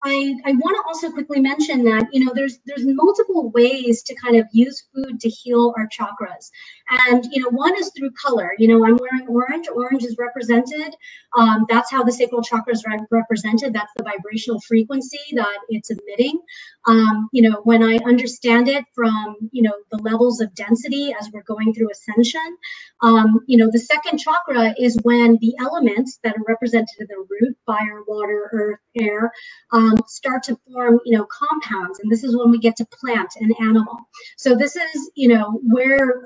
I want to also quickly mention that, you know, there's multiple ways to kind of use food to heal our chakras. And, you know, one is through color. You know, I'm wearing orange. Orange is represented. That's how the sacral chakra is represented. That's the vibrational frequency that it's emitting. You know, when I understand it from, you know, the levels of density as we're going through ascension, you know, the second chakra is when the elements that are represented in the root, fire, water, earth, air, start to form, you know, compounds. And this is when we get to plant and animal. So this is, you know, where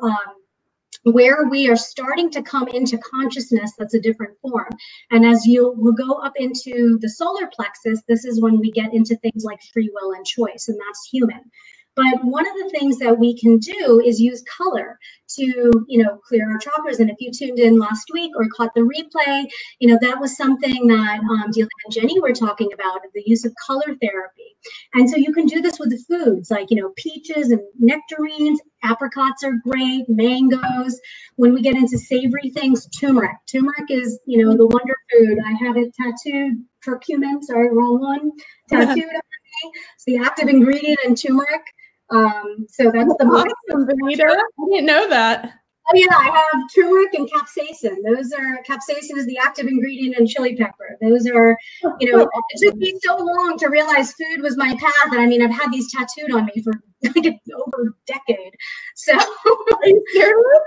we are starting to come into consciousness that's a different form. And as we'll go up into the solar plexus, this is when we get into things like free will and choice, and that's human. But one of the things that we can do is use color to, you know, clear our chakras. And if you tuned in last week or caught the replay, you know, that was something that Delia and Jenny were talking about, the use of color therapy. And so you can do this with the foods like, you know, peaches and nectarines, apricots are great, mangoes. When we get into savory things, turmeric. Turmeric is, you know, the wonder food. I had it tattooed, curcumin, sorry, wrong one, tattooed on me. It's the active ingredient in turmeric. So that's the awesome, Vanita. I didn't know that. Oh yeah, I have turmeric and capsaicin. Capsaicin is the active ingredient in chili pepper. Those are, you know, it took me so long to realize food was my path. And I mean, I've had these tattooed on me for like over a decade. So are you serious?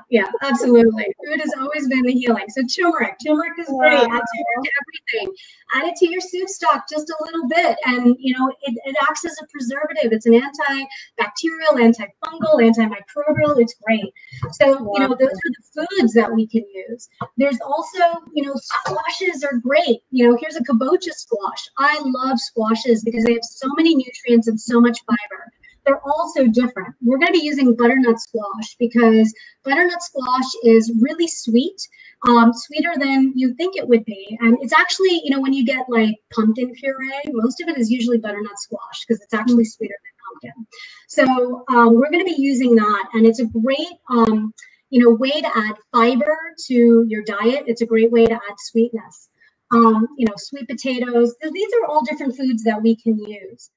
Yeah, absolutely. Food has always been the healing. So turmeric is great. Add turmeric to everything. Add it to your soup stock just a little bit, and you know it acts as a preservative. It's an antibacterial, antifungal, antimicrobial. It's great. So you know those are the foods that we can use. There's also, you know, squashes are great. You know, here's a kabocha squash. I love squashes because they have so many nutrients and so much fiber. They're all so different. We're going to be using butternut squash because butternut squash is really sweet, sweeter than you think it would be. And it's actually, you know, when you get like pumpkin puree, most of it is usually butternut squash because it's actually sweeter than pumpkin. So we're going to be using that. And it's a great, you know, way to add fiber to your diet. It's a great way to add sweetness. You know, sweet potatoes. These are all different foods that we can use.